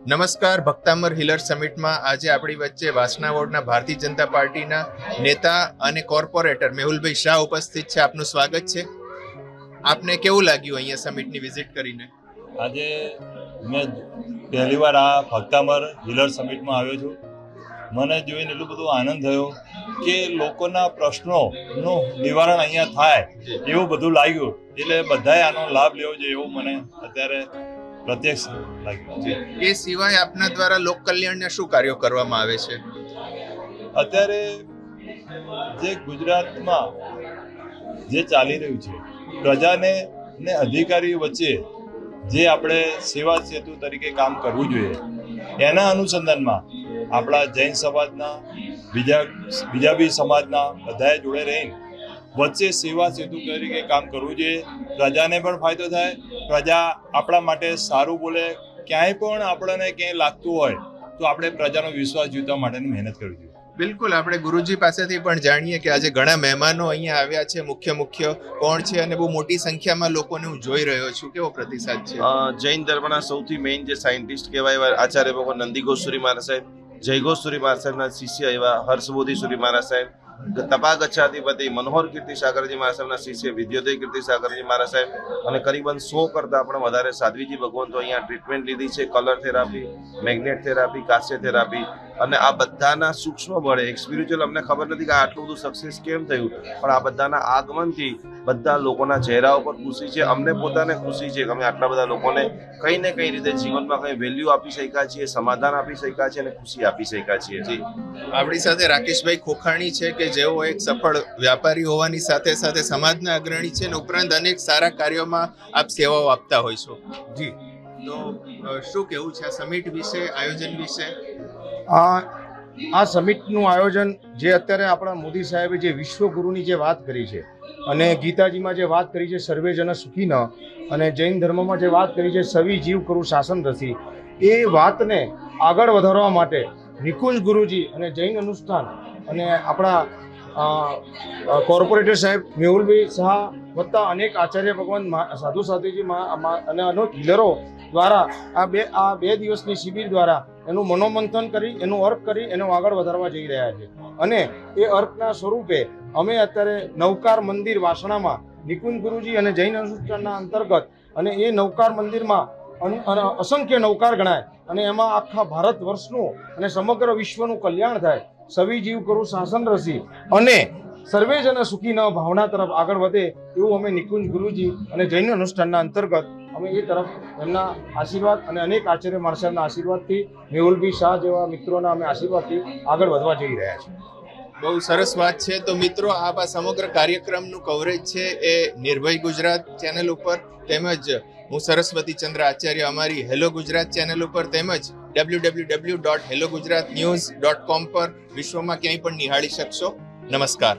નમસ્કાર. ભક્તામર હિલર સમિટમાં આજે આપણી વચ્ચે વાસણા વોર્ડના ભારતીય જનતા પાર્ટીના નેતા અને કોર્પોરેટર મેહુલભાઈ શાહ ઉપસ્થિત છે. આપનું સ્વાગત છે. આપને કેવું લાગ્યું અહીંયા સમિટની વિઝિટ કરીને? આજે મેં પહેલીવાર આ ભક્તામર હિલર સમિટમાં આવ્યો છું. મને જોઈને એટલું બધું આનંદ થયો કે લોકોના પ્રશ્નોનું નિવારણ અહીંયા થાય એવું બધું લાગ્યું. એટલે બધાએ આનો લાભ લેવો જોઈએ એવું મને અત્યારે પ્રત્યક્ષ લાગ્યું. એ સિવાય આપના દ્વારા લોક કલ્યાણના શું કાર્યો કરવામાં આવે છે? અત્યારે જે ગુજરાતમાં જે ચાલી રહ્યું છે, પ્રજાને ને અધિકારી વચ્ચે જે આપણે સેવા સેતુ તરીકે કામ કરવું જોઈએ, એના અનુસંધાનમાં આપણા જૈન સમાજના બીજા બી સમાજના બધાએ જોડે રહીને વચ્ચે સેવા સેતુ તરીકે કામ કરવું જોઈએ. પ્રજાને પણ ફાયદો થાય, પ્રજા આપણા માટે સારું બોલે. ક્યાંય પણ આપણને ક્યાંય લાગતું હોય તો આપણે પ્રજાનો વિશ્વાસ જીતવા માટેની મહેનત કરવી જોઈએ. બિલકુલ. આપણે ગુરુજી પાસેથી પણ જાણીએ કે આજે ઘણા મહેમાનો અહીંયા આવ્યા છે. મુખ્ય કોણ છે અને બહુ મોટી સંખ્યામાં લોકોને હું જોઈ રહ્યો છું. કેવો પ્રતિસાદ છે? જૈન ધર્મના સૌથી મેઇન જે સાયન્ટિસ્ટ કહેવાય એવા આચાર્ય ભગવાન નંદીઘોષ મહારાજ સાહેબ, જયઘોષ મહારાજ સાહેબના શિષ્ય એવા હર્ષબોધિ મહારાજ સાહેબ, તપાગચ્છાધિપતિ મનોહર કીર્તિ સાગરજી મહારાજ સાહેબના શિષ્ય વિદ્યોદય કીર્તિ સાગરજી મહારાજ સાહેબ અને કરીબન 100 કરતા પણ વધારે સાધ્વીજી ભગવંતો અહીંયા ટ્રીટમેન્ટ લીધી છે. કલર થેરાપી, મેગ્નેટ થેરાપી, કાસ્ય થેરાપી અને આ બધાના સૂક્ષ્મ બળે એક સ્પિરિચ્યુઅલ, અમને ખબર નથી કે આટલું બધું સક્સેસ કેમ થયું, પણ આ બધાના આગમનથી બધા લોકોના ચહેરા ઉપર ખુશી છે. અમને પોતાને ખુશી છે કે અમે આટલા બધા લોકોને કંઈ ને કંઈ રીતે જીવનમાં કંઈ વેલ્યુ આપી શક્યા છીએ, સમાધાન આપી શક્યા છીએ અને ખુશી આપી શક્યા છીએ. આપણી સાથે રાકેશભાઈ ખોખાણી છે કે જેઓ એક સફળ વ્યાપારી હોવાની સાથે સાથે સમાજના અગ્રણી છે અને ઉપરાંત અનેક સારા કાર્યોમાં આપ સેવાઓ આપતા હોય છો. જી, તો શું કેવું છે આ સમિટ વિશે, આયોજન વિશે? આ સમિટનું આયોજન જે અત્યારે આપણા મોદી સાહેબે જે વિશ્વગુરુની જે વાત કરી છે અને ગીતાજીમાં જે વાત કરી છે સર્વે જન સુખી ન, અને જૈન ધર્મમાં જે વાત કરી છે સવી જીવ કરું શાસન રસી, એ વાતને આગળ વધારવા માટે નિકુંજ ગુરુજી અને જૈન અનુષ્ઠાન અને આપણા કોર્પોરેટર સાહેબ મેહુલભાઈ શાહ વત્તા અનેક આચાર્ય ભગવાન સાધુ સાધુજી અને અનેક હિલરો દ્વારા આ બે દિવસની શિબિર દ્વારા એનું મનોમંથન કરી, એનું અર્ક કરી, એનો આગળ વધારવા જઈ રહ્યા છે. અને એ અર્કના સ્વરૂપે અમે અત્યારે નવકાર મંદિર વાસણામાં નિકુંજ ગુરુજી અને જૈન અનુષ્ઠાનના અંતર્ગત, અને એ નવકાર મંદિરમાં અસંખ્ય નવકાર ગણાય અને એમાં આખા ભારત વર્ષનું અને સમગ્ર વિશ્વનું કલ્યાણ થાય, સવી જીવ કરું શાસન રસી અને સર્વે જન સુખી ન ભાવના તરફ આગળ વધે એવું અમે નિકુંજ ગુરુજી અને જૈન અનુષ્ઠાનના અંતર્ગત અમે એ તરફ એમના આશીર્વાદ અને અનેક આચાર્ય માણસના આશીર્વાદથી, મેહુલભાઈ શાહ જેવા મિત્રોના અમે આશીર્વાદથી આગળ વધવા જઈ રહ્યા છીએ. બહુ સરસ વાત છે. તો મિત્રો, આ સમગ્ર કાર્યક્રમનું કવરેજ છે એ નિર્ભય ગુજરાત ચેનલ ઉપર, તેમજ હું સરસ્વતી ચંદ્ર આચાર્ય અમારી હેલો ગુજરાત ચેનલ ઉપર, તેમજ www.hellogujaratnews.com પર વિશ્વમાં ક્યાંય પણ નિહાળી શકશો. નમસ્કાર.